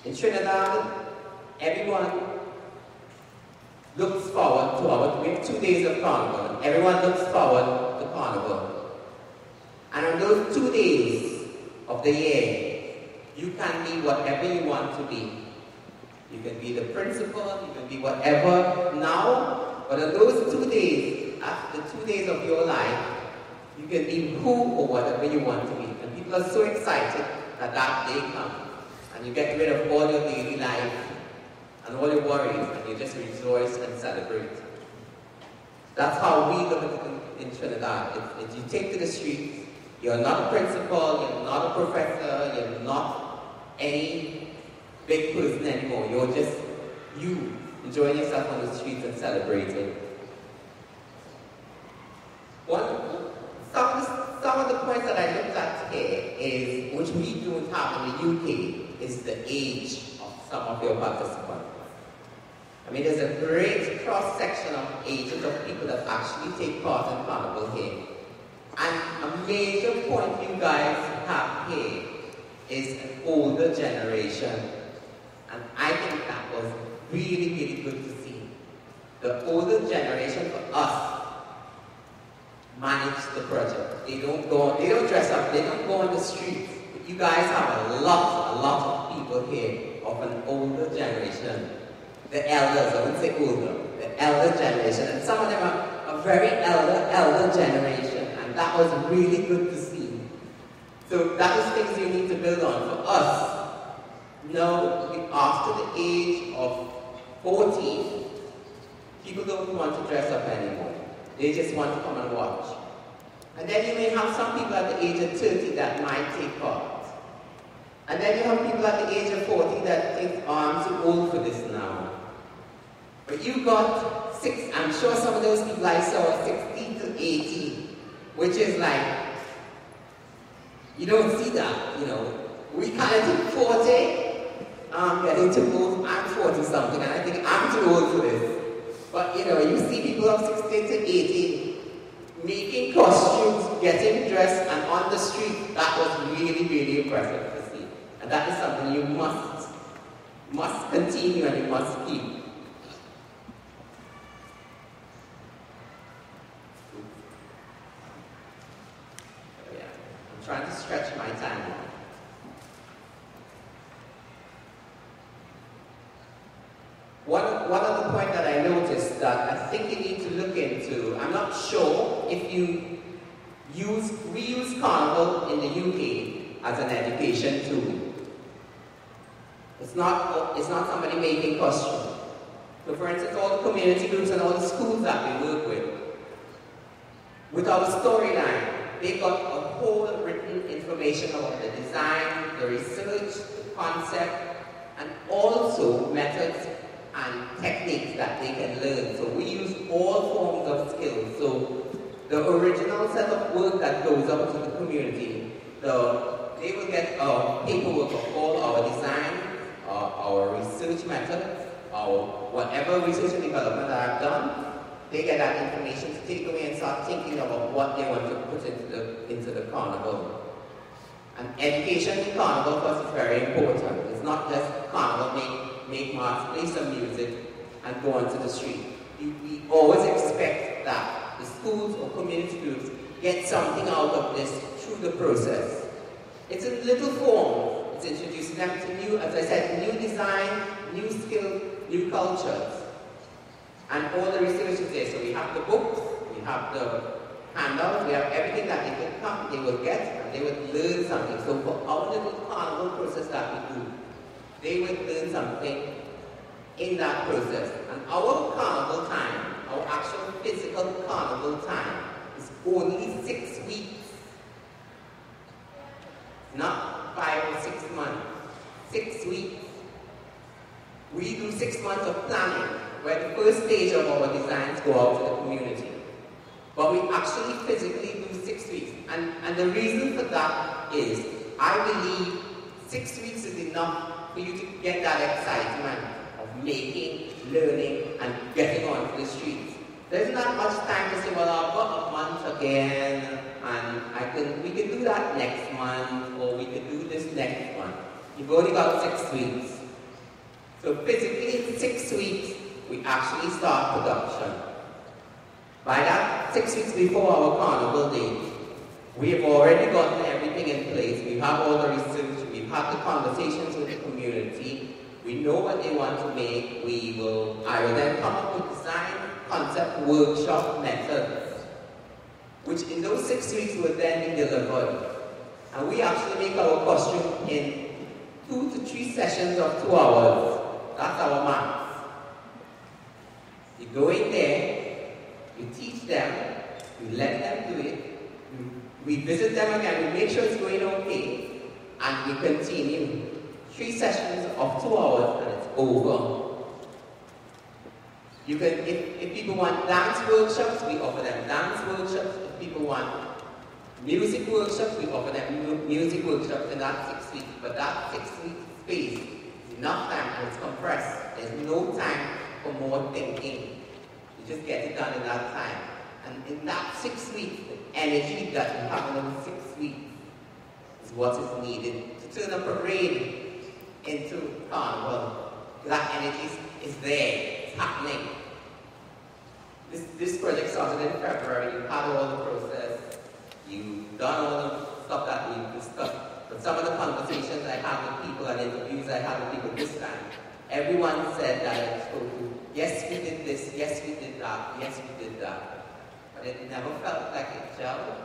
In Trinidad, everyone looks forward to we have 2 days of carnival. Everyone looks forward to carnival. And on those 2 days of the year, you can be whatever you want to be. You can be the principal, you can be whatever now, but on those 2 days, after the 2 days of your life, you can be who or whatever you want to be. And people are so excited that that day comes. And you get rid of all your daily life and all your worries, and you just rejoice and celebrate. That's how we look at it in Trinidad. If you take to the streets, you're not a principal, you're not a professor, you're not any big person anymore. You're just you, enjoying yourself on the streets and celebrating. Some of the points that I looked at here is, which we don't have in the UK, is the age of some of your participants. I mean, there's a great cross-section of ages of people that actually take part in Carnival here. And a major point you guys have here is an older generation. And I think that was really, really good to see. The older generation for us manage the project. They don't dress up, they don't go on the streets. But you guys have a lot of people here of an older generation. The elders, I wouldn't say older, the elder generation. And some of them are a very elder generation. And that was really good to see. So that is things you need to build on. For us, now, after the age of 14, people don't want to dress up anymore. They just want to come and watch. And then you may have some people at the age of 30 that might take part. And then you have people at the age of 40 that think, oh, I'm too old for this now. But you got I'm sure some of those people I saw are 60 to 80, which is like, you don't see that, you know. We kind of think 40, I'm getting too old, I'm 40 something, and I think I'm too old for this. But you know, you see people of 60 to 80 making costumes, getting dressed, and on the street. That was really, really impressive to see. And that is something you must continue and you must keep. Yeah, I'm trying to stretch my time now. One other point that I noticed that I think you need to look into, I'm not sure if we use Carnival in the UK as an education tool. It's not somebody making costumes. So for instance, all the community groups and all the schools that we work with our storyline, they got a whole written information about the design, the research, the concept, and also methods and techniques that they can learn. So we use all forms of skills. So the original set of work that goes out to the community, they will get paperwork of all our design, our research methods, our whatever research and development that I've done. They get that information to take away and start thinking about what they want to put into the carnival. And education in carnival for us is very important. It's not just carnival, make marks, play some music, and go onto the street. We always expect that the schools or community groups get something out of this through the process. It's in little form. It's introducing them to new, as I said, new design, new skill, new cultures. And all the research is there. So we have the books, we have the handouts, we have everything that they can come, they will get, and they would learn something. So for our little carnival process that we do, they would learn something in that process. And our carnival time, our actual physical carnival time, is only 6 weeks. Not 5 or 6 months. 6 weeks. We do 6 months of planning, where the first stage of our designs go out to the community. But we actually physically do 6 weeks. And the reason for that is, I believe 6 weeks is enough for you to get that excitement of making, learning, and getting onto the streets. There's not much time to say, well, I've got a month again, and we could do that next month, or we could do this next month. You've only got 6 weeks. So physically, in 6 weeks, we actually start production. By that 6 weeks before our carnival date, we have already gotten everything in place. We have all the research, we've had the conversations with the community, we know what they want to make. I will then come up with design, concept, workshop, methods, which in those 6 weeks will then be delivered. And we actually make our costume in 2 to 3 sessions of 2 hours. That's our max. You go in there, you teach them, you let them do it, we visit them again, we make sure it's going okay, and we continue. 3 sessions of 2 hours and it's over. You can, if people want dance workshops, we offer them dance workshops. If people want music workshops, we offer them music workshops in that 6 weeks. But that 6 week space is enough time and it's compressed. There's no time for more thinking. You just get it done in that time. And in that 6 weeks, the energy that you have in those 6 weeks is what is needed to turn a parade into carnival. That energy is there, it's happening. This project started in February. You had all the process, you've done all the stuff that we've discussed. But some of the conversations I had with people and interviews I had with people this time, everyone said that I spoke to, yes, we did this, yes, we did that, yes, we did that. But it never felt like it gelled.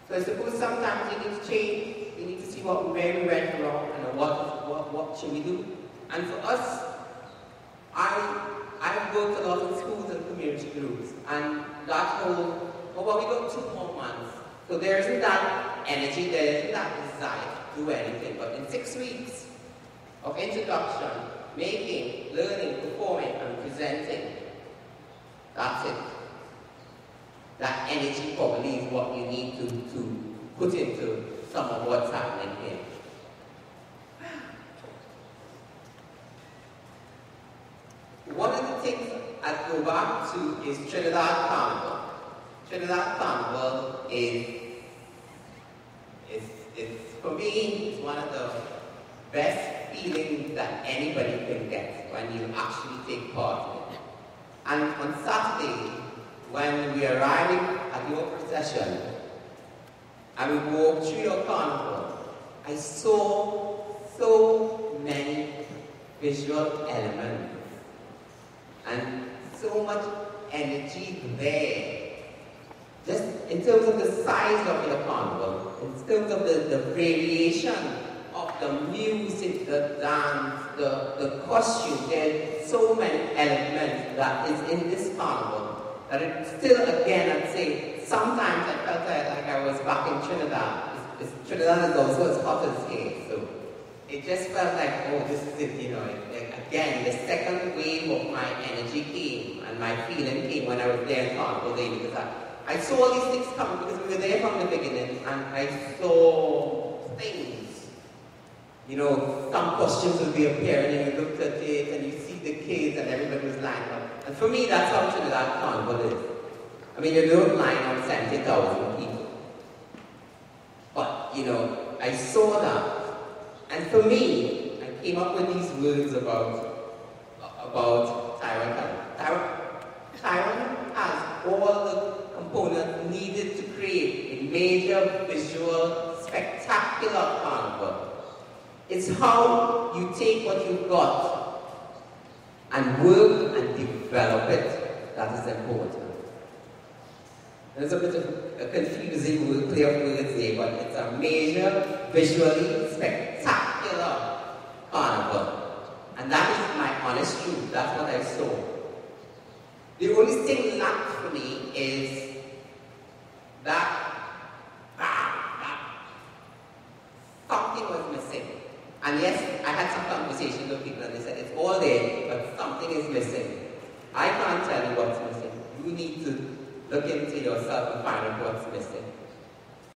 So I suppose sometimes you need to change. You need to see where we went wrong and what should we do. And for us, I've worked a lot in schools and community groups, and that whole, well, we got 2 more months. So there isn't that energy, there isn't that desire to do anything. But in 6 weeks of introduction, making, learning, performing, and presenting, that's it. That energy probably is what you need to put into some of what's happening here. One of the things I go back to is Trinidad Carnival. Trinidad Carnival is for me, it's one of the best feelings that anybody can get when you actually take part in it. And on Saturday, when we arrived at your procession and we walked through your carnival, I saw so many visual elements and so much energy there. Just in terms of the size of your carnival, in terms of the variation of the music, the dance, the costume, there's so many elements that is in this carnival that it still, again, I'd say, sometimes I felt like I was back in Trinidad. Trinidad is also as hot as here, so it just felt like, oh, this is it, you know. Again, the second wave of my energy came and my feeling came when I was there in Carnival Day, because I saw all these things coming because we were there from the beginning, and I saw things. You know, some costumes would be appearing and you looked at it and you see the kids and everybody was lined up. And for me, that's how Trinidad Carnival is. I mean, you don't line on 70,000 people. But, you know, I saw that. And for me, I came up with these words about Tyrone. Tyrone has all the components needed to create a major visual, spectacular carnival. It's how you take what you've got and work and develop it that is important. There's a bit of a confusing play of words there, but it's a major, visually spectacular carnival. And that is my honest truth. That's what I saw. The only thing left for me is that something was missing. And yes, I had some conversations with people and they said, it's all there, but something is missing. I can't tell you what's missing. You need to look into yourself and find out what's missing.